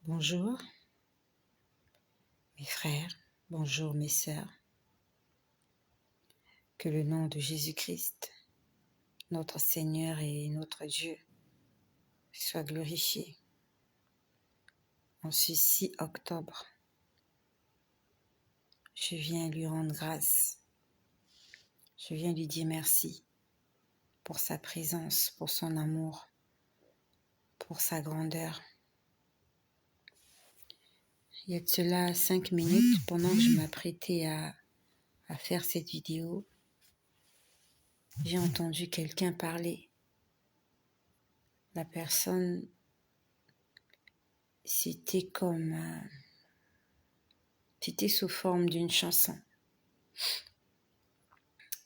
Bonjour mes frères, bonjour mes sœurs. Que le nom de Jésus-Christ, notre Seigneur et notre Dieu, soit glorifié. En ce 6 octobre, je viens lui rendre grâce. Je viens lui dire merci pour sa présence, pour son amour, pour sa grandeur. Il y a de cela 5 minutes, pendant que je m'apprêtais à faire cette vidéo, j'ai entendu quelqu'un parler. La personne, c'était sous forme d'une chanson.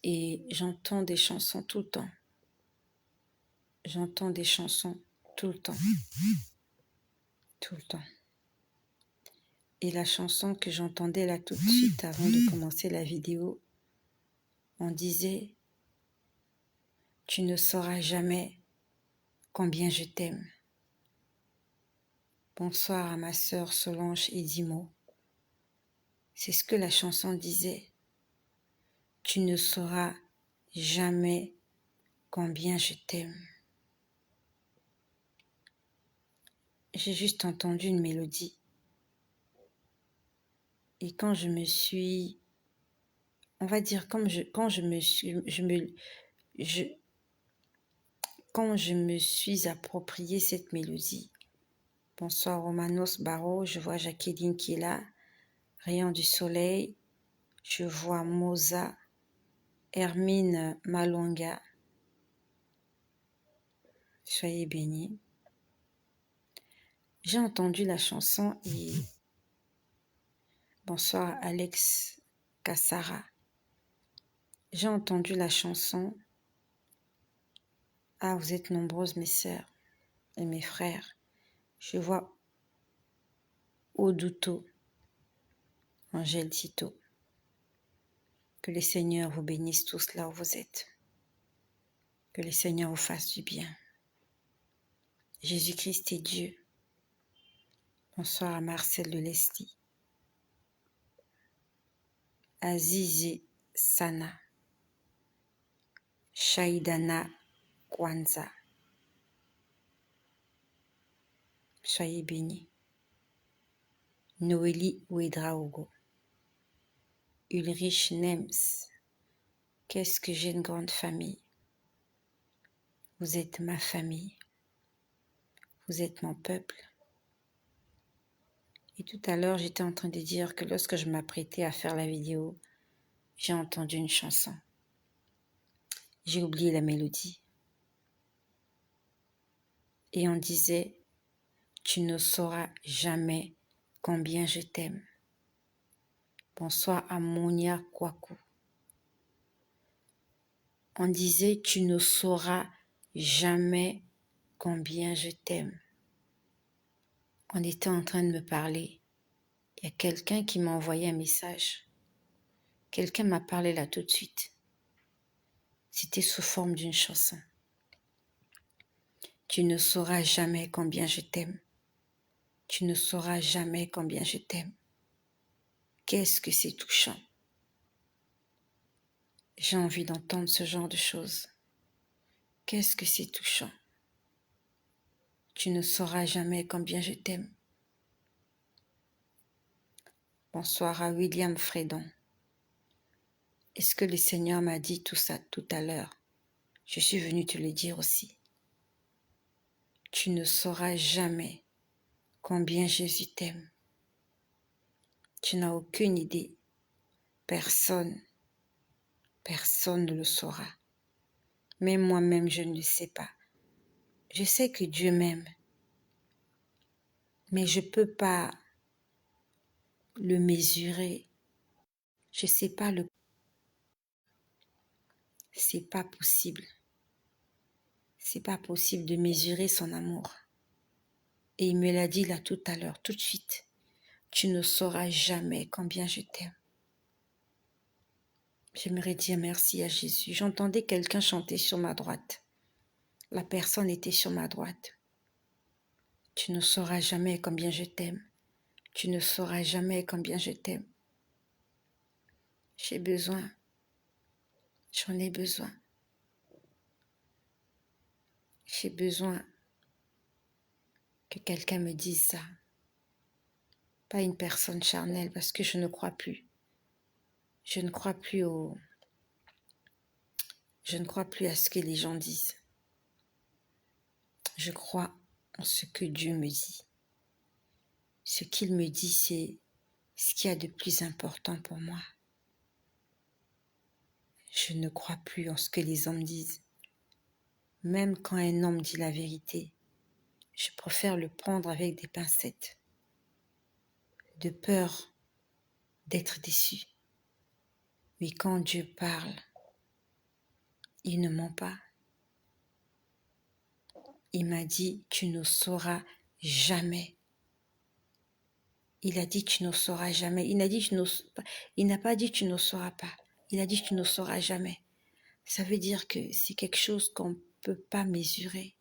Et j'entends des chansons tout le temps. J'entends des chansons tout le temps. Tout le temps. Et la chanson que j'entendais là tout de suite avant de commencer la vidéo, on disait « Tu ne sauras jamais combien je t'aime ». Bonsoir à ma sœur Solange Edimo. C'est ce que la chanson disait. Tu ne sauras jamais combien je t'aime. J'ai juste entendu une mélodie. Et quand je me suis, on va dire, quand je me suis approprié cette mélodie. Bonsoir Romanos Barreau, je vois Jacqueline qui est là. Rayon du soleil, je vois Moza, Hermine Malonga. Soyez bénis. J'ai entendu la chanson et bonsoir Alex Kassara. J'ai entendu la chanson. Ah, vous êtes nombreuses mes sœurs et mes frères. Je vois Oduto, Angèle Tito. Que les seigneurs vous bénissent tous là où vous êtes. Que les seigneurs vous fassent du bien. Jésus-Christ est Dieu. Bonsoir à Marcel de Leslie. Azizi Sana. Shaidana Kwanza. Soyez bénis. Noélie Ouedraogo. Ulrich Nems. Qu'est-ce que j'ai une grande famille. Vous êtes ma famille. Vous êtes mon peuple. Et tout à l'heure, j'étais en train de dire que lorsque je m'apprêtais à faire la vidéo, j'ai entendu une chanson. J'ai oublié la mélodie. Et on disait, tu ne sauras jamais combien je t'aime. Bonsoir à Monia Kwaku. On disait, tu ne sauras jamais combien je t'aime. On était en train de me parler. Il y a quelqu'un qui m'a envoyé un message. Quelqu'un m'a parlé là tout de suite. C'était sous forme d'une chanson. Tu ne sauras jamais combien je t'aime. Tu ne sauras jamais combien je t'aime. Qu'est-ce que c'est touchant. J'ai envie d'entendre ce genre de choses. Qu'est-ce que c'est touchant. Tu ne sauras jamais combien je t'aime. Bonsoir à William Fredon. Est-ce que le Seigneur m'a dit tout ça tout à l'heure? Je suis venue te le dire aussi. Tu ne sauras jamais combien Jésus t'aime. Tu n'as aucune idée. Personne ne le saura. Même moi-même, je ne le sais pas. Je sais que Dieu m'aime. Mais je ne peux pas le mesurer. Je ne sais pas le... C'est pas possible. C'est pas possible de mesurer son amour. Et il me l'a dit là tout à l'heure, tout de suite. Tu ne sauras jamais combien je t'aime. J'aimerais dire merci à Jésus. J'entendais quelqu'un chanter sur ma droite. La personne était sur ma droite. Tu ne sauras jamais combien je t'aime. Tu ne sauras jamais combien je t'aime. J'ai besoin, j'en ai besoin. J'ai besoin que quelqu'un me dise ça. Pas une personne charnelle, parce que je ne crois plus. Je ne crois plus à ce que les gens disent. Je crois en ce que Dieu me dit. Ce qu'il me dit, c'est ce qu'il y a de plus important pour moi. Je ne crois plus en ce que les hommes disent. Même quand un homme dit la vérité, je préfère le prendre avec des pincettes, de peur d'être déçu. Mais quand Dieu parle, il ne ment pas. Il m'a dit, tu ne sauras jamais. Il a dit, tu ne sauras jamais. Il n'a pas dit, tu ne sauras pas. Il a dit, tu ne sauras jamais. Ça veut dire que c'est quelque chose qu'on ne peut pas mesurer.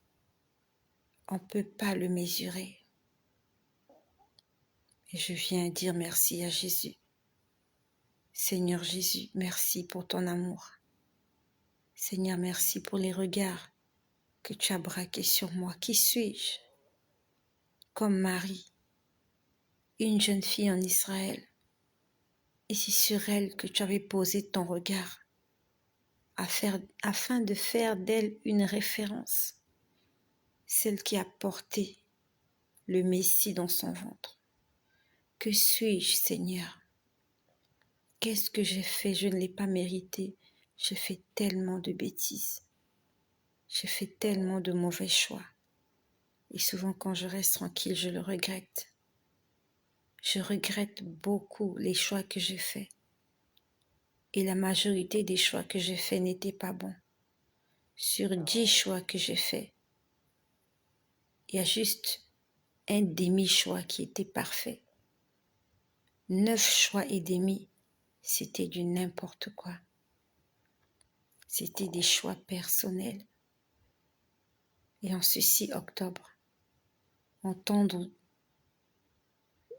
On ne peut pas le mesurer. Et je viens dire merci à Jésus. Seigneur Jésus, merci pour ton amour. Seigneur, merci pour les regards que tu as braqués sur moi. Qui suis-je? Comme Marie, une jeune fille en Israël. Et c'est sur elle que tu avais posé ton regard afin de faire d'elle une référence, celle qui a porté le Messie dans son ventre. Que suis-je, Seigneur? Qu'est-ce que j'ai fait? Je ne l'ai pas mérité. J'ai fait tellement de bêtises. J'ai fait tellement de mauvais choix. Et souvent, quand je reste tranquille, je le regrette. Je regrette beaucoup les choix que j'ai faits. Et la majorité des choix que j'ai faits n'étaient pas bons. Sur 10 choix que j'ai faits, il y a juste un demi-choix qui était parfait. 9 choix et demi, c'était du n'importe quoi. C'était des choix personnels. Et en ceci, octobre, entendre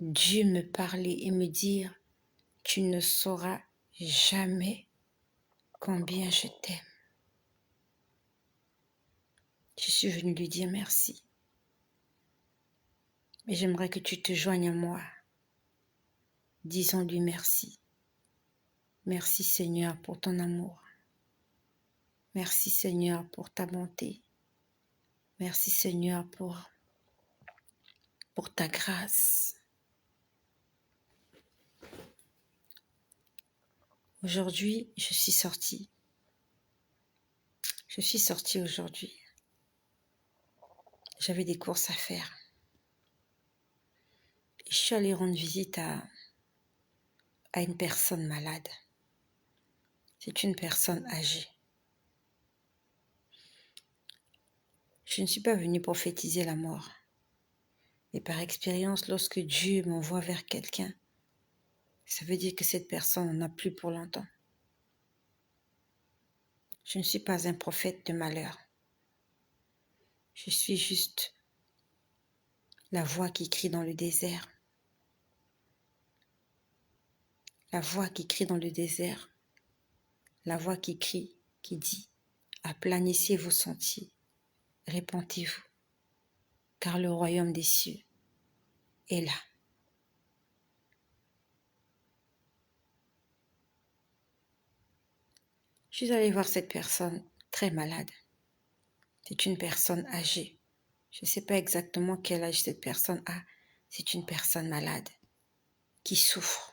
Dieu me parler et me dire, tu ne sauras jamais combien je t'aime. Je suis venue lui dire merci. Mais j'aimerais que tu te joignes à moi. Disons-lui merci. Merci Seigneur pour ton amour. Merci Seigneur pour ta bonté. Merci Seigneur pour ta grâce. Aujourd'hui, je suis sortie. Je suis sortie aujourd'hui. J'avais des courses à faire. Je suis allée rendre visite à une personne malade. C'est une personne âgée. Je ne suis pas venue prophétiser la mort. Mais par expérience, lorsque Dieu m'envoie vers quelqu'un, ça veut dire que cette personne n'en a plus pour longtemps. Je ne suis pas un prophète de malheur. Je suis juste la voix qui crie dans le désert. La voix qui crie dans le désert. La voix qui crie, qui dit, aplanissez vos sentiers, répentez-vous, car le royaume des cieux est là. Je suis allée voir cette personne très malade. C'est une personne âgée. Je ne sais pas exactement quel âge cette personne a. C'est une personne malade qui souffre.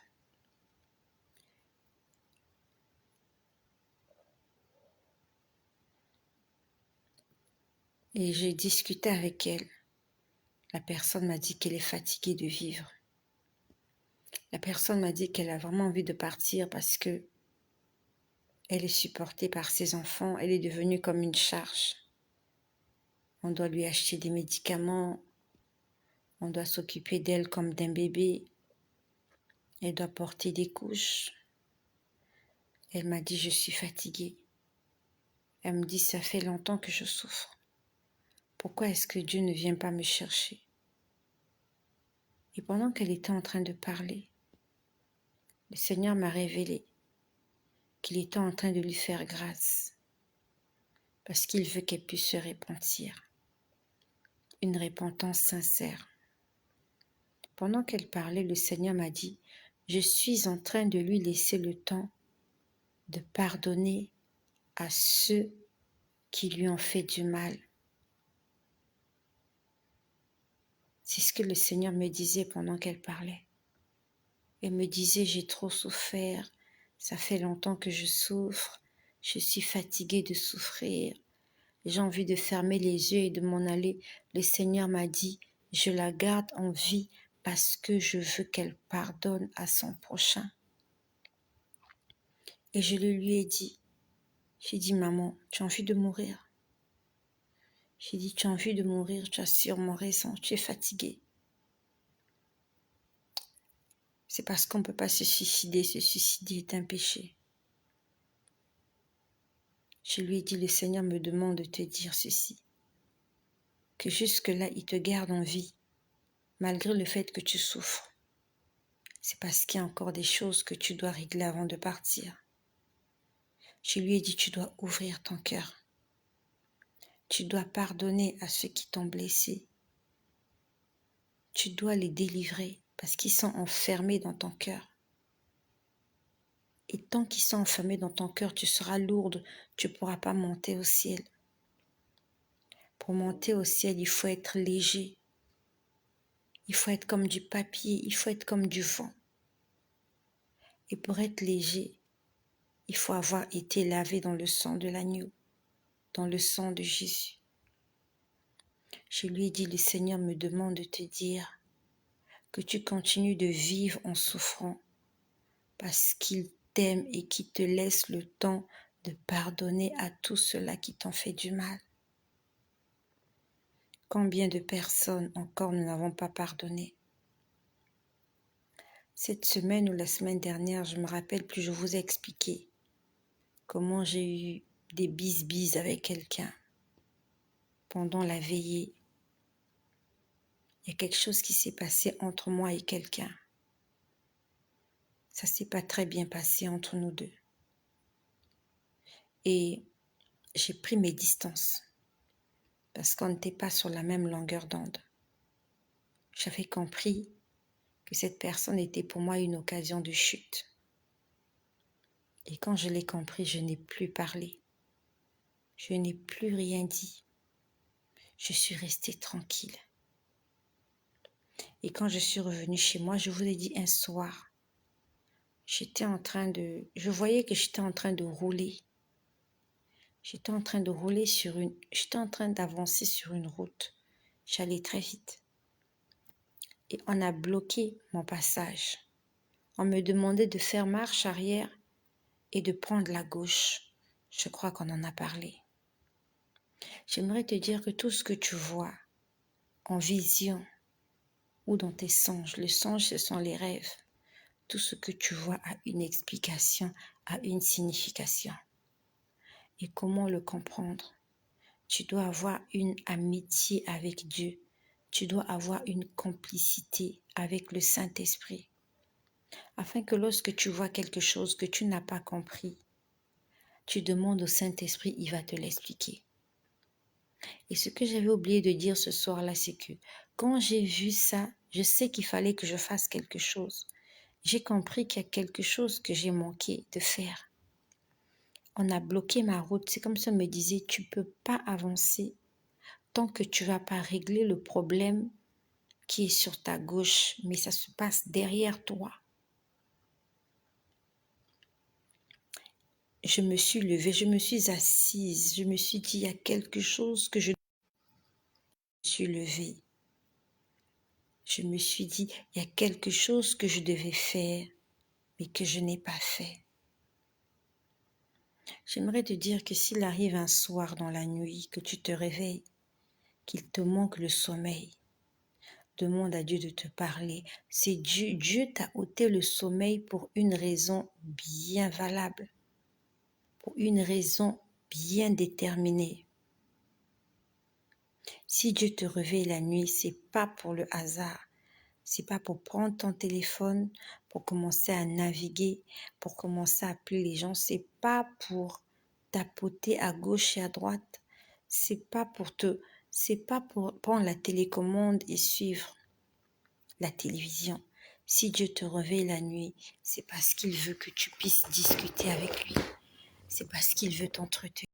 Et j'ai discuté avec elle. La personne m'a dit qu'elle est fatiguée de vivre. La personne m'a dit qu'elle a vraiment envie de partir parce que elle est supportée par ses enfants. Elle est devenue comme une charge. On doit lui acheter des médicaments. On doit s'occuper d'elle comme d'un bébé. Elle doit porter des couches. Elle m'a dit, je suis fatiguée. Elle me dit, ça fait longtemps que je souffre. Pourquoi est-ce que Dieu ne vient pas me chercher? Et pendant qu'elle était en train de parler, le Seigneur m'a révélé qu'il était en train de lui faire grâce parce qu'il veut qu'elle puisse se repentir. Une repentance sincère. Pendant qu'elle parlait, le Seigneur m'a dit, je suis en train de lui laisser le temps de pardonner à ceux qui lui ont fait du mal. C'est ce que le Seigneur me disait pendant qu'elle parlait. Elle me disait, j'ai trop souffert, ça fait longtemps que je souffre, je suis fatiguée de souffrir, j'ai envie de fermer les yeux et de m'en aller. Le Seigneur m'a dit, je la garde en vie parce que je veux qu'elle pardonne à son prochain. Et je le lui ai dit. J'ai dit, maman, tu as envie de mourir? J'ai dit, tu as envie de mourir, tu as sûrement raison, tu es fatiguée. C'est parce qu'on ne peut pas se suicider est un péché. Je lui ai dit, le Seigneur me demande de te dire ceci, que jusque-là, il te garde en vie, malgré le fait que tu souffres. C'est parce qu'il y a encore des choses que tu dois régler avant de partir. Je lui ai dit, tu dois ouvrir ton cœur. Tu dois pardonner à ceux qui t'ont blessé. Tu dois les délivrer parce qu'ils sont enfermés dans ton cœur. Et tant qu'ils sont enfermés dans ton cœur, tu seras lourde, tu ne pourras pas monter au ciel. Pour monter au ciel, il faut être léger. Il faut être comme du papier, il faut être comme du vent. Et pour être léger, il faut avoir été lavé dans le sang de l'agneau, dans le sang de Jésus. Je lui ai dit, le Seigneur me demande de te dire que tu continues de vivre en souffrant parce qu'il t'aime et qu'il te laisse le temps de pardonner à tous ceux-là qui t'ont fait du mal. Combien de personnes encore nous n'avons pas pardonné? Cette semaine ou la semaine dernière, je me rappelle plus, je vous ai expliqué comment j'ai eu des bis avec quelqu'un pendant la veillée. Il y a quelque chose qui s'est passé entre moi et quelqu'un. Ça ne s'est pas très bien passé entre nous deux. Et j'ai pris mes distances parce qu'on n'était pas sur la même longueur d'onde. J'avais compris que cette personne était pour moi une occasion de chute. Et quand je l'ai compris, je n'ai plus parlé. Je n'ai plus rien dit. Je suis restée tranquille. Et quand je suis revenue chez moi, je vous ai dit un soir, je voyais que j'étais en train de rouler. J'étais en train d'avancer sur une route. J'allais très vite. Et on a bloqué mon passage. On me demandait de faire marche arrière et de prendre la gauche. Je crois qu'on en a parlé. J'aimerais te dire que tout ce que tu vois en vision ou dans tes songes, les songes ce sont les rêves. Tout ce que tu vois a une explication, a une signification. Et comment le comprendre? Tu dois avoir une amitié avec Dieu. Tu dois avoir une complicité avec le Saint-Esprit. Afin que lorsque tu vois quelque chose que tu n'as pas compris, tu demandes au Saint-Esprit, il va te l'expliquer. Et ce que j'avais oublié de dire ce soir-là, c'est que quand j'ai vu ça, je sais qu'il fallait que je fasse quelque chose. J'ai compris qu'il y a quelque chose que j'ai manqué de faire. On a bloqué ma route. C'est comme si on me disait, tu ne peux pas avancer tant que tu ne vas pas régler le problème qui est sur ta gauche, mais ça se passe derrière toi. Je me suis levée, je me suis assise, je me suis dit, il y a quelque chose que je suis levée. Je me suis dit, il y a quelque chose que je devais faire, mais que je n'ai pas fait. J'aimerais te dire que s'il arrive un soir dans la nuit, que tu te réveilles, qu'il te manque le sommeil, demande à Dieu de te parler. C'est Dieu, Dieu t'a ôté le sommeil pour une raison bien valable, pour une raison bien déterminée. Si Dieu te réveille la nuit, c'est pas pour le hasard. C'est pas pour prendre ton téléphone, pour commencer à naviguer, pour commencer à appeler les gens. C'est pas pour tapoter à gauche et à droite. C'est pas pour prendre la télécommande et suivre la télévision. Si Dieu te réveille la nuit, c'est parce qu'il veut que tu puisses discuter avec lui. C'est parce qu'il veut t'entretenir.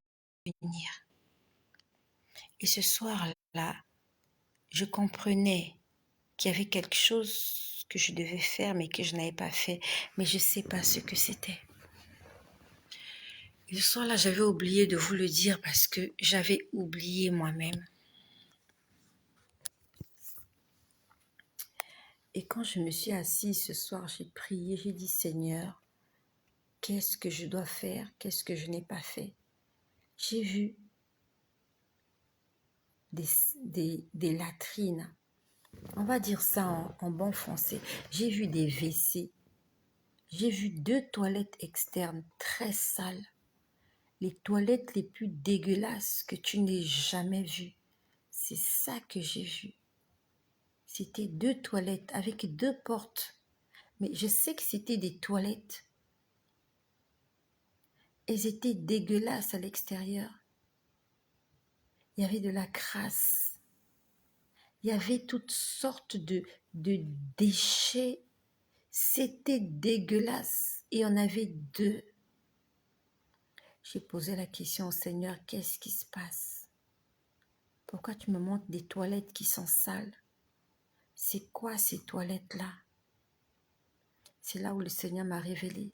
Et ce soir-là, je comprenais qu'il y avait quelque chose que je devais faire mais que je n'avais pas fait, mais je ne sais pas ce que c'était. Et ce soir-là, j'avais oublié de vous le dire parce que j'avais oublié moi-même. Et quand je me suis assise ce soir, j'ai prié, j'ai dit Seigneur, qu'est-ce que je dois faire? Qu'est-ce que je n'ai pas fait? J'ai vu des latrines, on va dire ça en bon français. J'ai vu des WC, j'ai vu 2 toilettes externes très sales, les toilettes les plus dégueulasses que tu n'aies jamais vues. C'est ça que j'ai vu. C'était 2 toilettes avec 2 portes. Mais je sais que c'était des toilettes. Elles étaient dégueulasses à l'extérieur. Il y avait de la crasse. Il y avait toutes sortes de déchets. C'était dégueulasse. Et on avait 2. J'ai posé la question au Seigneur, qu'est-ce qui se passe? Pourquoi tu me montres des toilettes qui sont sales? C'est quoi ces toilettes-là? C'est là où le Seigneur m'a révélé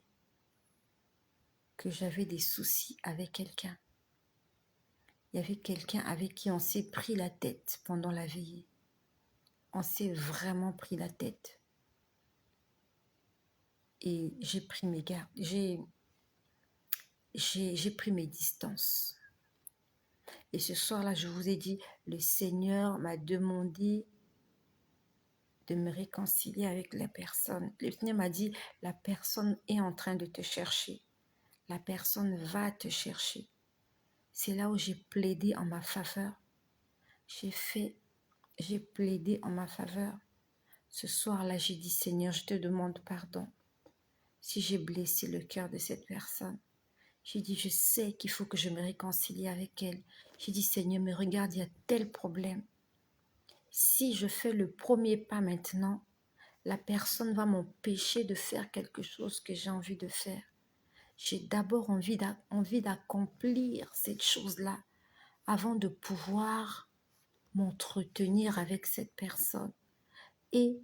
que j'avais des soucis avec quelqu'un. Il y avait quelqu'un avec qui on s'est pris la tête pendant la veillée. On s'est vraiment pris la tête. Et j'ai pris mes gardes. J'ai pris mes distances. Et ce soir-là, je vous ai dit, le Seigneur m'a demandé de me réconcilier avec la personne. Le Seigneur m'a dit, la personne est en train de te chercher. La personne va te chercher. C'est là où j'ai plaidé en ma faveur. J'ai plaidé en ma faveur. Ce soir-là, j'ai dit, Seigneur, je te demande pardon si j'ai blessé le cœur de cette personne. J'ai dit, je sais qu'il faut que je me réconcilie avec elle. J'ai dit, Seigneur, mais regarde, il y a tel problème. Si je fais le premier pas maintenant, la personne va m'empêcher de faire quelque chose que j'ai envie de faire. J'ai d'abord envie d'accomplir cette chose-là avant de pouvoir m'entretenir avec cette personne. Et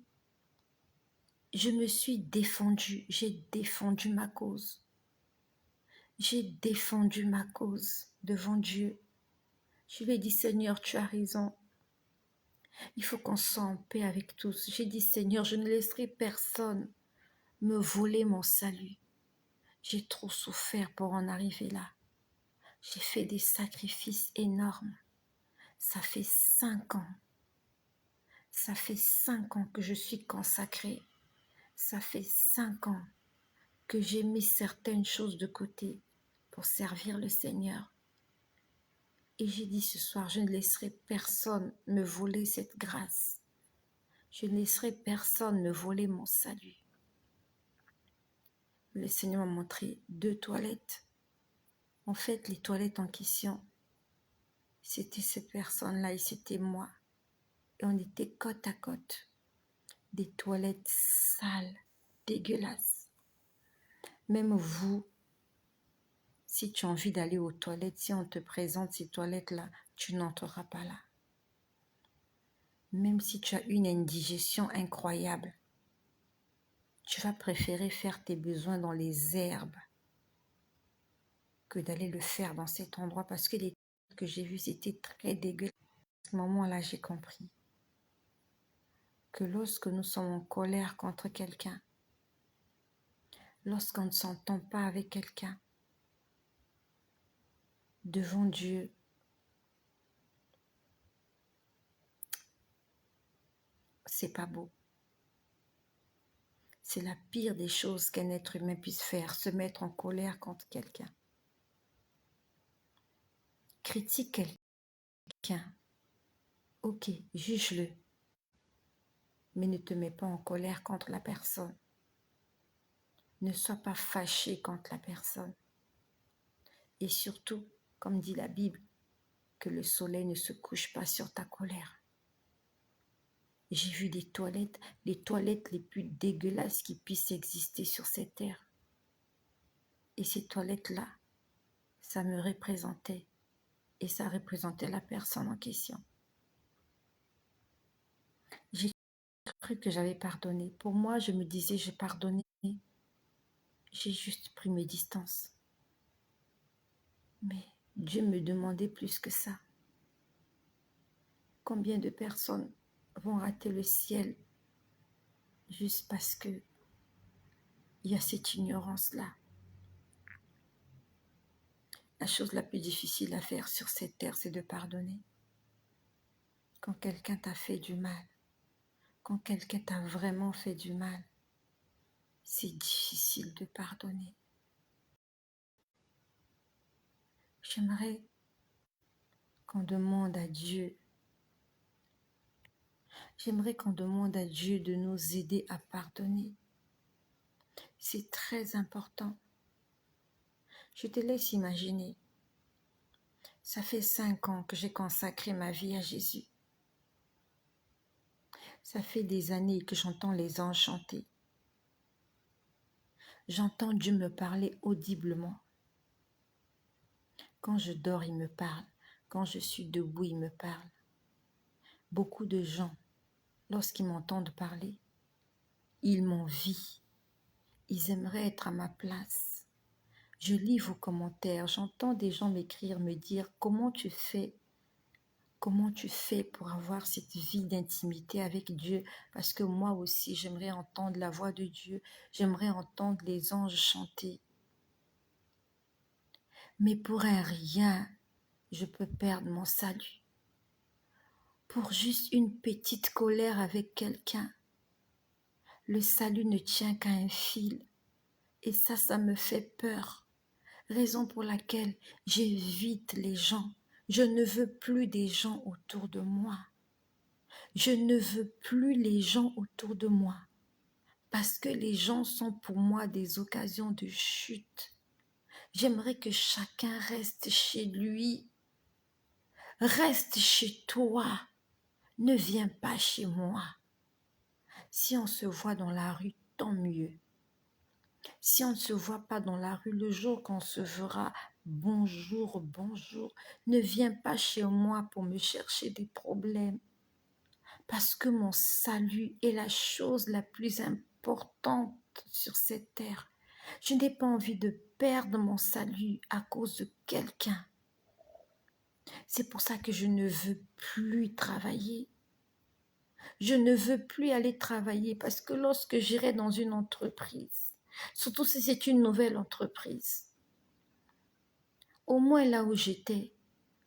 je me suis défendue, j'ai défendu ma cause. J'ai défendu ma cause devant Dieu. Je lui ai dit, Seigneur, tu as raison. Il faut qu'on soit en paix avec tous. J'ai dit, Seigneur, je ne laisserai personne me voler mon salut. J'ai trop souffert pour en arriver là. J'ai fait des sacrifices énormes. Ça fait 5 ans. Ça fait 5 ans que je suis consacrée. Ça fait 5 ans que j'ai mis certaines choses de côté pour servir le Seigneur. Et j'ai dit ce soir, je ne laisserai personne me voler cette grâce. Je ne laisserai personne me voler mon salut. Le Seigneur m'a montré 2 toilettes. En fait, les toilettes en question, c'était cette personne-là et c'était moi. Et on était côte à côte. Des toilettes sales, dégueulasses. Même vous, si tu as envie d'aller aux toilettes, si on te présente ces toilettes-là, tu n'entreras pas là. Même si tu as une indigestion incroyable, tu vas préférer faire tes besoins dans les herbes que d'aller le faire dans cet endroit parce que les toilettes que j'ai vues, c'était très dégueulasse. À ce moment-là, j'ai compris que lorsque nous sommes en colère contre quelqu'un, lorsqu'on ne s'entend pas avec quelqu'un, devant Dieu, c'est pas beau. C'est la pire des choses qu'un être humain puisse faire, se mettre en colère contre quelqu'un. Critique quelqu'un, ok, juge-le. mais ne te mets pas en colère contre la personne. Ne sois pas fâché contre la personne. Et surtout, comme dit la Bible, que le soleil ne se couche pas sur ta colère. J'ai vu des toilettes, les toilettes les plus dégueulasses qui puissent exister sur cette terre. Et ces toilettes-là, ça me représentait. Et ça représentait la personne en question. J'ai cru que j'avais pardonné. Pour moi, je me disais, j'ai pardonné. J'ai juste pris mes distances. Mais Dieu me demandait plus que ça. Combien de personnes vont rater le ciel juste parce que il y a cette ignorance-là. La chose la plus difficile à faire sur cette terre, c'est de pardonner. Quand quelqu'un t'a fait du mal, quand quelqu'un t'a vraiment fait du mal, c'est difficile de pardonner. J'aimerais qu'on demande à Dieu, de nous aider à pardonner. C'est très important. Je te laisse imaginer. Ça fait 5 ans que j'ai consacré ma vie à Jésus. Ça fait des années que j'entends les anges chanter. J'entends Dieu me parler audiblement. Quand je dors, il me parle. Quand je suis debout, il me parle. Beaucoup de gens, lorsqu'ils m'entendent parler, ils m'envient. Ils aimeraient être à ma place. Je lis vos commentaires, j'entends des gens m'écrire, me dire comment tu fais pour avoir cette vie d'intimité avec Dieu, parce que moi aussi j'aimerais entendre la voix de Dieu, j'aimerais entendre les anges chanter. Mais pour un rien, je peux perdre mon salut. Pour juste une petite colère avec quelqu'un, le salut ne tient qu'à un fil. Et ça me fait peur. Raison pour laquelle j'évite les gens. Je ne veux plus des gens autour de moi. Je ne veux plus les gens autour de moi. Parce que les gens sont pour moi des occasions de chute. J'aimerais que chacun reste chez lui. Reste chez toi. Ne viens pas chez moi. Si on se voit dans la rue, tant mieux. Si on ne se voit pas dans la rue, le jour qu'on se verra, bonjour, bonjour, ne viens pas chez moi pour me chercher des problèmes. Parce que mon salut est la chose la plus importante sur cette terre. Je n'ai pas envie de perdre mon salut à cause de quelqu'un. C'est pour ça que je ne veux plus travailler. Je ne veux plus aller travailler parce que lorsque j'irai dans une entreprise, surtout si c'est une nouvelle entreprise, au moins là où j'étais,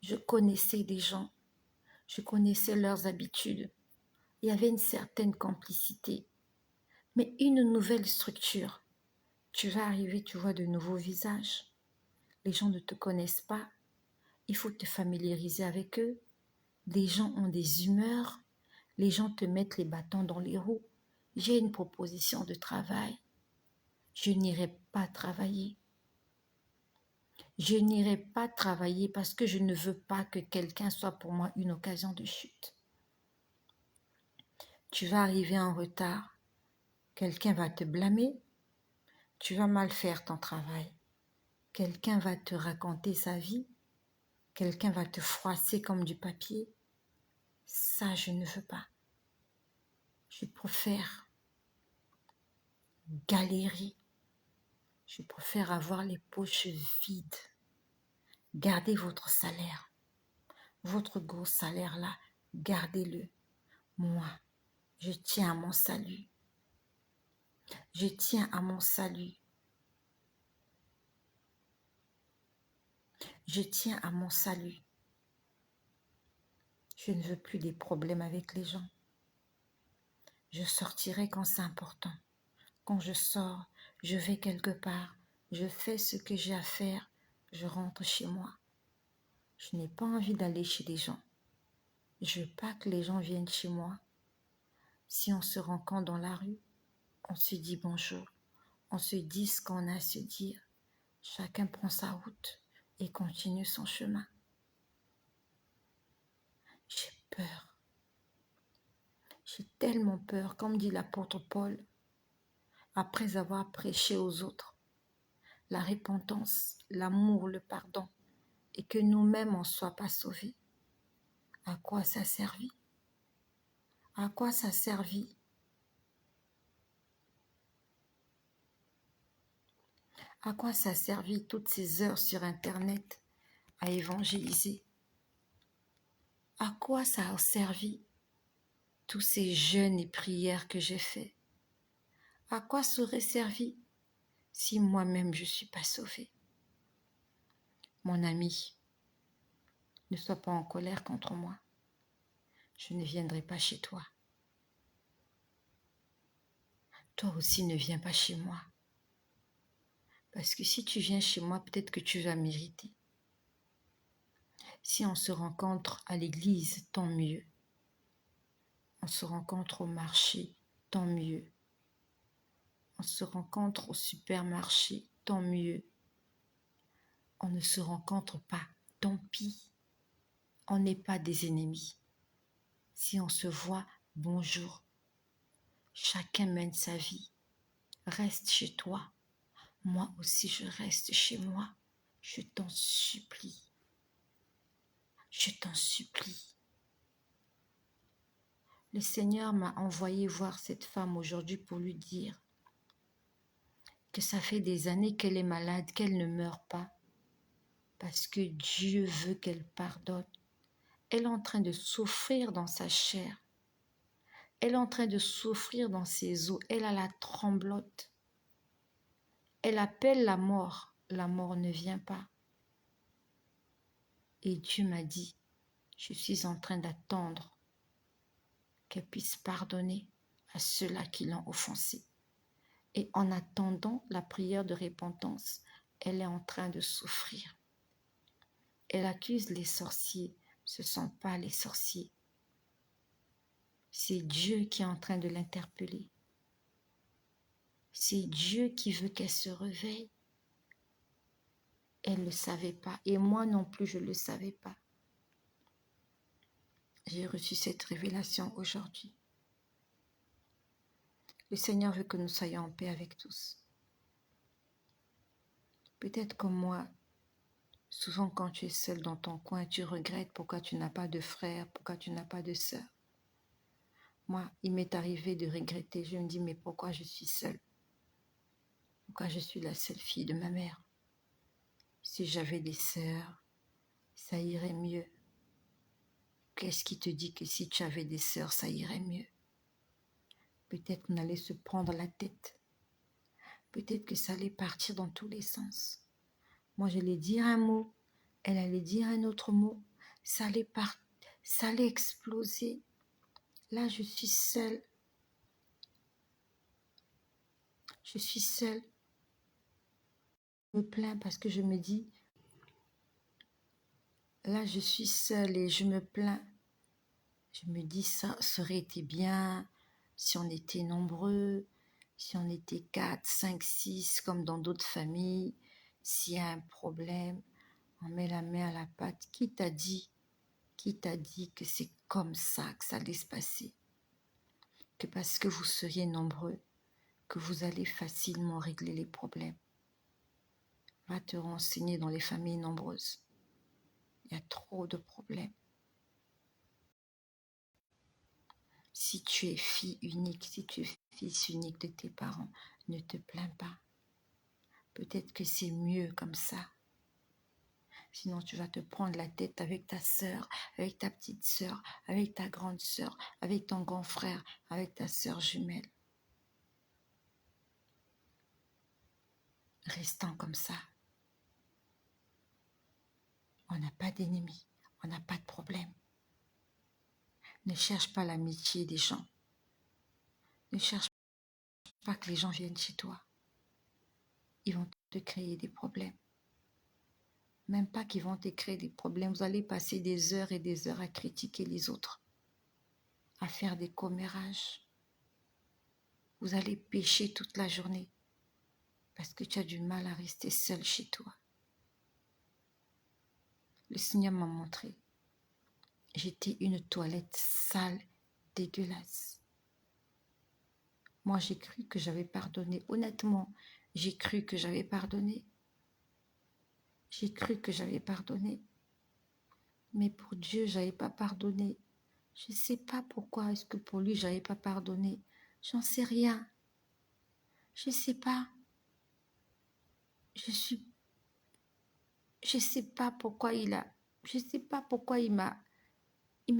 je connaissais des gens, je connaissais leurs habitudes. Il y avait une certaine complicité. Mais une nouvelle structure, tu vas arriver, tu vois de nouveaux visages. Les gens ne te connaissent pas. Il faut te familiariser avec eux. Les gens ont des humeurs. Les gens te mettent les bâtons dans les roues. J'ai une proposition de travail. Je n'irai pas travailler. Je n'irai pas travailler parce que je ne veux pas que quelqu'un soit pour moi une occasion de chute. Tu vas arriver en retard. Quelqu'un va te blâmer. Tu vas mal faire ton travail. Quelqu'un va te raconter sa vie. Quelqu'un va te froisser comme du papier. Ça, je ne veux pas. Je préfère galérer. Je préfère avoir les poches vides. Gardez votre salaire. Votre gros salaire là, gardez-le. Moi, je tiens à mon salut. Je tiens à mon salut. Je tiens à mon salut. Je ne veux plus des problèmes avec les gens. Je sortirai quand c'est important. Quand je sors, je vais quelque part, je fais ce que j'ai à faire, je rentre chez moi. Je n'ai pas envie d'aller chez les gens. Je veux pas que les gens viennent chez moi. Si on se rencontre dans la rue, on se dit bonjour, on se dit ce qu'on a à se dire. Chacun prend sa route et continue son chemin. J'ai peur. J'ai tellement peur, comme dit l'apôtre Paul, après avoir prêché aux autres la repentance, l'amour, le pardon, et que nous-mêmes on ne soit pas sauvés. À quoi ça servit? À quoi ça servit? À quoi ça servit toutes ces heures sur Internet à évangéliser? À quoi ça a servi tous ces jeûnes et prières que j'ai faits? À quoi ça aurait servi si moi-même je ne suis pas sauvée? Mon ami, ne sois pas en colère contre moi. Je ne viendrai pas chez toi. Toi aussi ne viens pas chez moi. Parce que si tu viens chez moi, peut-être que tu vas m'irriter. Si on se rencontre à l'église, tant mieux. On se rencontre au marché, tant mieux. On se rencontre au supermarché, tant mieux. On ne se rencontre pas, tant pis. On n'est pas des ennemis. Si on se voit, bonjour. Chacun mène sa vie. Reste chez toi. Moi aussi, je reste chez moi. Je t'en supplie. Je t'en supplie. Le Seigneur m'a envoyé voir cette femme aujourd'hui pour lui dire que ça fait des années qu'elle est malade, qu'elle ne meurt pas, parce que Dieu veut qu'elle pardonne. Elle est en train de souffrir dans sa chair. Elle est en train de souffrir dans ses os. Elle a la tremblote. Elle appelle la mort. La mort ne vient pas. Et Dieu m'a dit, je suis en train d'attendre qu'elle puisse pardonner à ceux-là qui l'ont offensée. Et en attendant la prière de repentance, elle est en train de souffrir. Elle accuse les sorciers. Ce ne sont pas les sorciers. C'est Dieu qui est en train de l'interpeller. C'est Dieu qui veut qu'elle se réveille. Elle ne le savait pas. Et moi non plus, je ne le savais pas. J'ai reçu cette révélation aujourd'hui. Le Seigneur veut que nous soyons en paix avec tous. Peut-être comme moi, souvent quand tu es seul dans ton coin, tu regrettes pourquoi tu n'as pas de frère, pourquoi tu n'as pas de sœur. Moi, il m'est arrivé de regretter. Je me dis, mais pourquoi je suis seule? Pourquoi je suis la seule fille de ma mère? Si j'avais des sœurs, ça irait mieux. Qu'est-ce qui te dit que si tu avais des sœurs, ça irait mieux? Peut-être qu'on allait se prendre la tête. Peut-être que ça allait partir dans tous les sens. Moi, j'allais dire un mot, elle allait dire un autre mot. Ça allait exploser. Là, je suis seule. Je suis seule. Je me plains parce que je me dis, là, je suis seule et je me plains. Je me dis, ça aurait été bien si on était nombreux, si on était 4, 5, 6, comme dans d'autres familles. S'il y a un problème, on met la main à la pâte. Qui t'a dit que c'est comme ça que ça allait se passer? Que parce que vous seriez nombreux, que vous allez facilement régler les problèmes. Va te renseigner dans les familles nombreuses. Il y a trop de problèmes. Si tu es fille unique, si tu es fils unique de tes parents, ne te plains pas. Peut-être que c'est mieux comme ça. Sinon, tu vas te prendre la tête avec ta sœur, avec ta petite sœur, avec ta grande sœur, avec ton grand frère, avec ta sœur jumelle. Restant comme ça, on n'a pas d'ennemis, on n'a pas de problème. Ne cherche pas l'amitié des gens. Ne cherche pas que les gens viennent chez toi. Ils vont te créer des problèmes. Même pas qu'ils vont te créer des problèmes. Vous allez passer des heures et des heures à critiquer les autres, à faire des commérages. Vous allez pécher toute la journée parce que tu as du mal à rester seul chez toi. Le Seigneur m'a montré. J'étais une toilette sale, dégueulasse. Moi, j'ai cru que j'avais pardonné. Honnêtement, j'ai cru que j'avais pardonné. J'ai cru que j'avais pardonné. Mais pour Dieu, je n'avais pas pardonné. Je ne sais pas pourquoi est-ce que pour lui, je n'avais pas pardonné. J'en sais rien. Je ne sais pas. Je sais pas pourquoi je sais pas pourquoi il m'a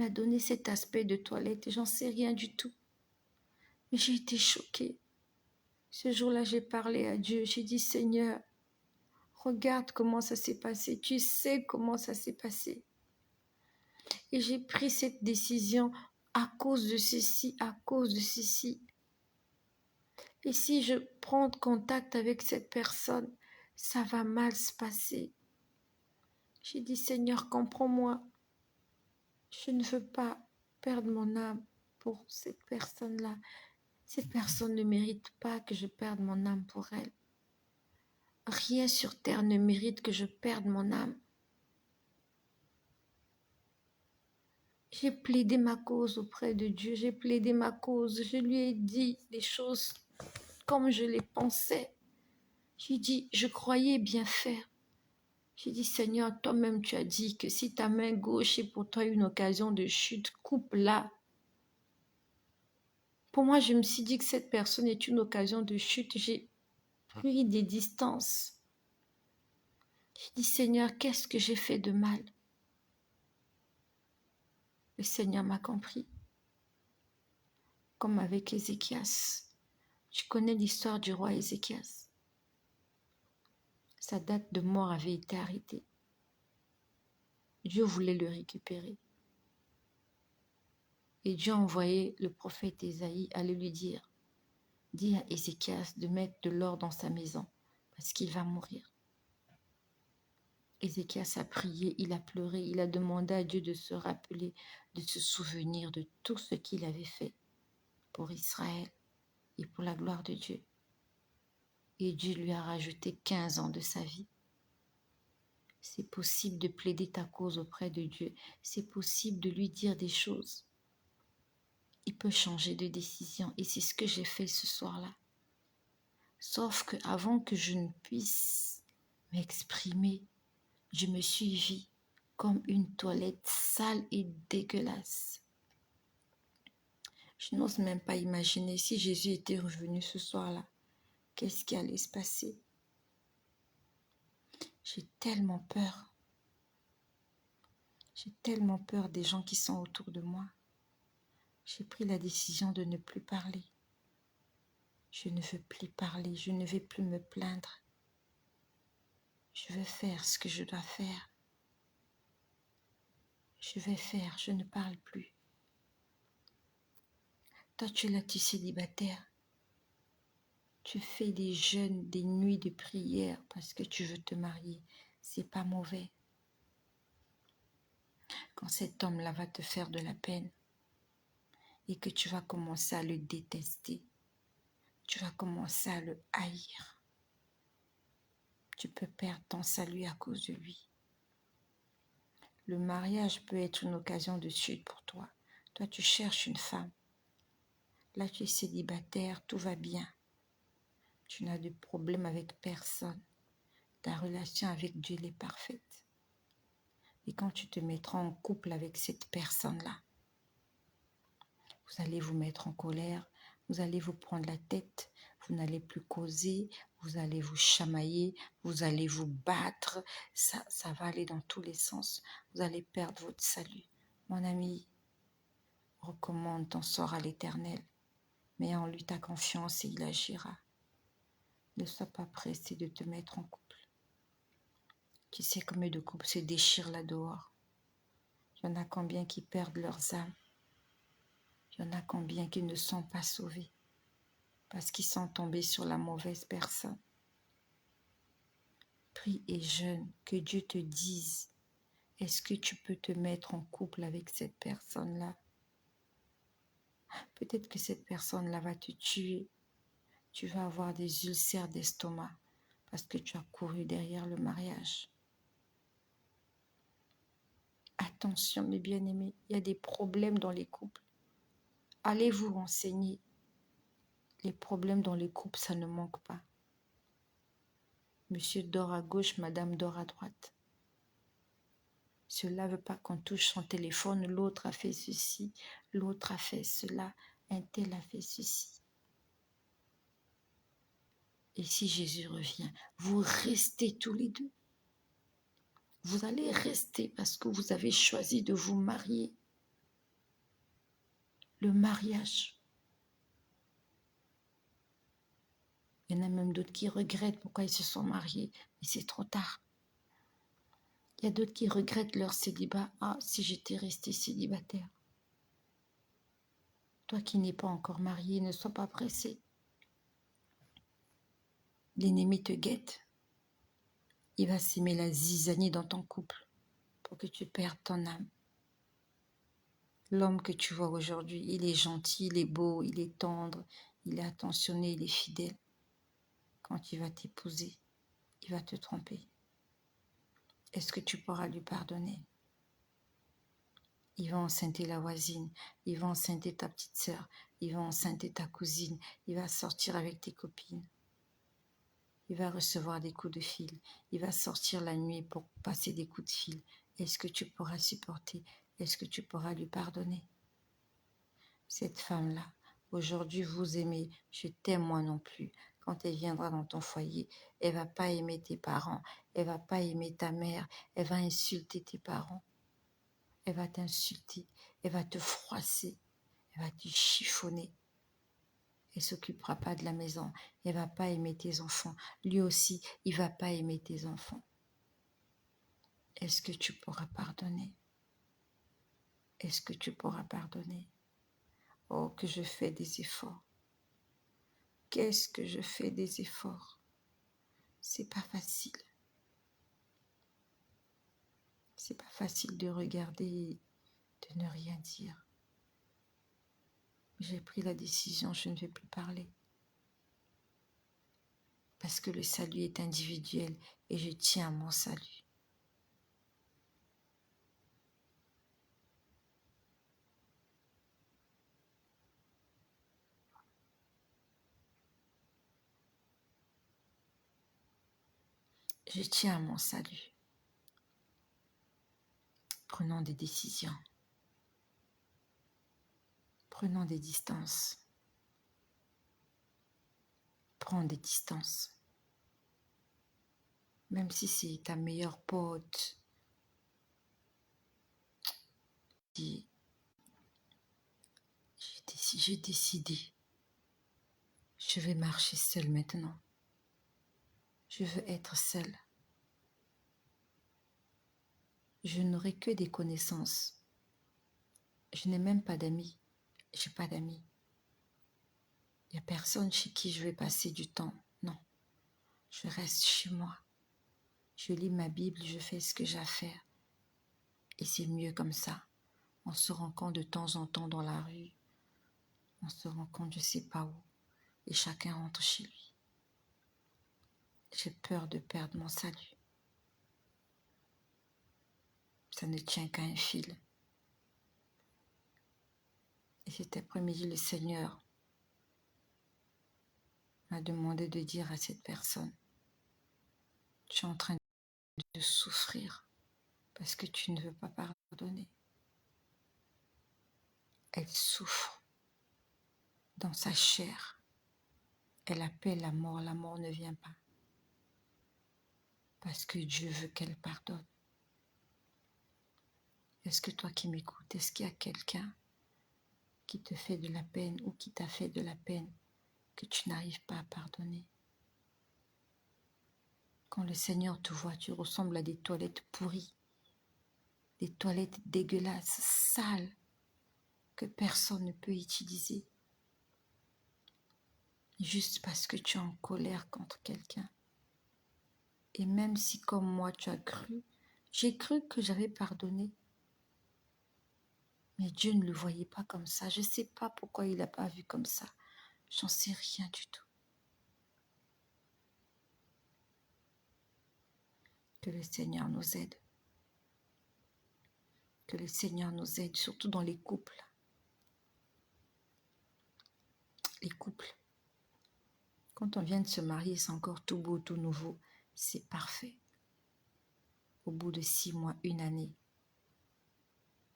donné cet aspect de toilette. J'en sais rien du tout. Mais j'ai été choquée. Ce jour-là, j'ai parlé à Dieu. J'ai dit, Seigneur, regarde comment ça s'est passé. Tu sais comment ça s'est passé. Et j'ai pris cette décision à cause de ceci, à cause de ceci. Et si je prends contact avec cette personne, ça va mal se passer. J'ai dit, Seigneur, comprends-moi. Je ne veux pas perdre mon âme pour cette personne-là. Cette personne ne mérite pas que je perde mon âme pour elle. Rien sur terre ne mérite que je perde mon âme. J'ai plaidé ma cause auprès de Dieu. J'ai plaidé ma cause. Je lui ai dit les choses comme je les pensais. J'ai dit, je croyais bien faire. J'ai dit, Seigneur, toi-même tu as dit que si ta main gauche est pour toi une occasion de chute, coupe-la. Pour moi, je me suis dit que cette personne est une occasion de chute. J'ai pris des distances. J'ai dit, Seigneur, qu'est-ce que j'ai fait de mal? Le Seigneur m'a compris. Comme avec Ézéchias. Tu connais l'histoire du roi Ézéchias. Sa date de mort avait été arrêtée. Dieu voulait le récupérer. Et Dieu a envoyé le prophète Ésaïe aller lui dire, dis à Ézéchias de mettre de l'or dans sa maison parce qu'il va mourir. Ézéchias a prié, il a pleuré, il a demandé à Dieu de se rappeler, de se souvenir de tout ce qu'il avait fait pour Israël et pour la gloire de Dieu. Et Dieu lui a rajouté 15 ans de sa vie. C'est possible de plaider ta cause auprès de Dieu. C'est possible de lui dire des choses. Il peut changer de décision et c'est ce que j'ai fait ce soir-là. Sauf qu'avant que je ne puisse m'exprimer, je me suis vue comme une toilette sale et dégueulasse. Je n'ose même pas imaginer si Jésus était revenu ce soir-là. Qu'est-ce qui allait se passer? J'ai tellement peur. J'ai tellement peur des gens qui sont autour de moi. J'ai pris la décision de ne plus parler. Je ne veux plus parler, je ne vais plus me plaindre. Je veux faire ce que je dois faire. Je vais faire, je ne parle plus. Toi, tu es là, tu es célibataire. Tu fais des jeûnes, des nuits de prière parce que tu veux te marier. C'est pas mauvais. Quand cet homme-là va te faire de la peine et que tu vas commencer à le détester, tu vas commencer à le haïr. Tu peux perdre ton salut à cause de lui. Le mariage peut être une occasion de chute pour toi. Toi, tu cherches une femme. Là, tu es célibataire, tout va bien. Tu n'as de problème avec personne. Ta relation avec Dieu est parfaite. Et quand tu te mettras en couple avec cette personne-là, vous allez vous mettre en colère, vous allez vous prendre la tête, vous n'allez plus causer, vous allez vous chamailler, vous allez vous battre, ça va aller dans tous les sens. Vous allez perdre votre salut. Mon ami, recommande ton sort à l'Éternel. Mets en lui ta confiance et il agira. Ne sois pas pressé de te mettre en couple. Tu sais combien de couples se déchirent là dehors. Il y en a combien qui perdent leurs âmes. Il y en a combien qui ne sont pas sauvés parce qu'ils sont tombés sur la mauvaise personne. Prie et jeûne, que Dieu te dise, est-ce que tu peux te mettre en couple avec cette personne-là? Peut-être que cette personne-là va te tuer. Tu vas avoir des ulcères d'estomac parce que tu as couru derrière le mariage. Attention mes bien-aimés, il y a des problèmes dans les couples. Allez vous renseigner. Les problèmes dans les couples, ça ne manque pas. Monsieur dort à gauche, madame dort à droite. Cela ne veut pas qu'on touche son téléphone, l'autre a fait ceci, l'autre a fait cela, un tel a fait ceci. Et si Jésus revient, vous restez tous les deux. Vous allez rester parce que vous avez choisi de vous marier. Le mariage. Il y en a même d'autres qui regrettent pourquoi ils se sont mariés, mais c'est trop tard. Il y a d'autres qui regrettent leur célibat. Ah, si j'étais restée célibataire. Toi qui n'es pas encore marié, ne sois pas pressé. L'ennemi te guette. Il va s'aimer la zizanie dans ton couple pour que tu perdes ton âme. L'homme que tu vois aujourd'hui, il est gentil, il est beau, il est tendre, il est attentionné, il est fidèle. Quand il va t'épouser, il va te tromper. Est-ce que tu pourras lui pardonner? Il va enceinter la voisine, il va enceinter ta petite sœur, il va enceinter ta cousine, il va sortir avec tes copines. Il va recevoir des coups de fil, il va sortir la nuit pour passer des coups de fil. Est-ce que tu pourras supporter? Est-ce que tu pourras lui pardonner? Cette femme-là, aujourd'hui vous aimez, je t'aime moi non plus. Quand elle viendra dans ton foyer, elle va pas aimer tes parents, elle va pas aimer ta mère, elle va insulter tes parents, elle va t'insulter, elle va te froisser, elle va te chiffonner. Elle s'occupera pas de la maison, elle va pas aimer tes enfants. Lui aussi, il va pas aimer tes enfants. Est-ce que tu pourras pardonner? Est-ce que tu pourras pardonner? Oh, que je fais des efforts. Qu'est-ce que je fais des efforts? C'est pas facile. C'est pas facile de regarder et de ne rien dire. J'ai pris la décision, je ne vais plus parler. Parce que le salut est individuel et je tiens à mon salut. Je tiens à mon salut. Prenons des décisions. Prenons des distances. Prends des distances. Même si c'est ta meilleure pote. Dis, j'ai décidé. Je vais marcher seule maintenant. Je veux être seule. Je n'aurai que des connaissances. Je n'ai même pas d'amis. Je n'ai pas d'amis. Il n'y a personne chez qui je vais passer du temps. Non. Je reste chez moi. Je lis ma Bible, je fais ce que j'ai à faire. Et c'est mieux comme ça. On se rencontre de temps en temps dans la rue. On se rencontre je ne sais pas où. Et chacun rentre chez lui. J'ai peur de perdre mon salut. Ça ne tient qu'à un fil. Et cet après-midi, le Seigneur m'a demandé de dire à cette personne, tu es en train de souffrir parce que tu ne veux pas pardonner. Elle souffre dans sa chair. Elle appelle la mort ne vient pas. Parce que Dieu veut qu'elle pardonne. Est-ce que toi qui m'écoutes, est-ce qu'il y a quelqu'un qui te fait de la peine ou qui t'a fait de la peine que tu n'arrives pas à pardonner? Quand le Seigneur te voit, tu ressembles à des toilettes pourries, des toilettes dégueulasses, sales, que personne ne peut utiliser. Juste parce que tu es en colère contre quelqu'un. Et même si comme moi tu as cru, j'ai cru que j'avais pardonné. Mais Dieu ne le voyait pas comme ça. Je ne sais pas pourquoi il n'a pas vu comme ça. J'en sais rien du tout. Que le Seigneur nous aide. Que le Seigneur nous aide, surtout dans les couples. Les couples. Quand on vient de se marier, c'est encore tout beau, tout nouveau. C'est parfait. Au bout de 6 mois, 1 année,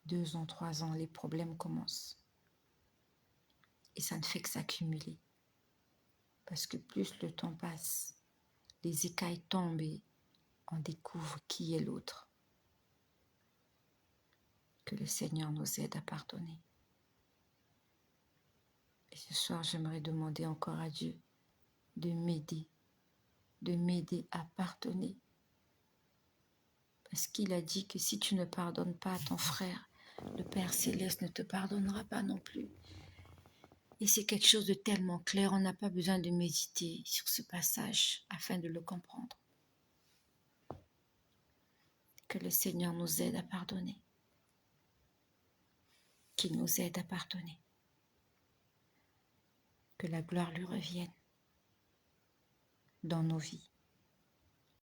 2 ans, 3 ans, les problèmes commencent. Et ça ne fait que s'accumuler. Parce que plus le temps passe, les écailles tombent et on découvre qui est l'autre. Que le Seigneur nous aide à pardonner. Et ce soir, j'aimerais demander encore à Dieu de m'aider à pardonner. Parce qu'il a dit que si tu ne pardonnes pas à ton frère, le Père Céleste ne te pardonnera pas non plus. Et c'est quelque chose de tellement clair, on n'a pas besoin de méditer sur ce passage afin de le comprendre. Que le Seigneur nous aide à pardonner. Qu'il nous aide à pardonner. Que la gloire lui revienne dans nos vies.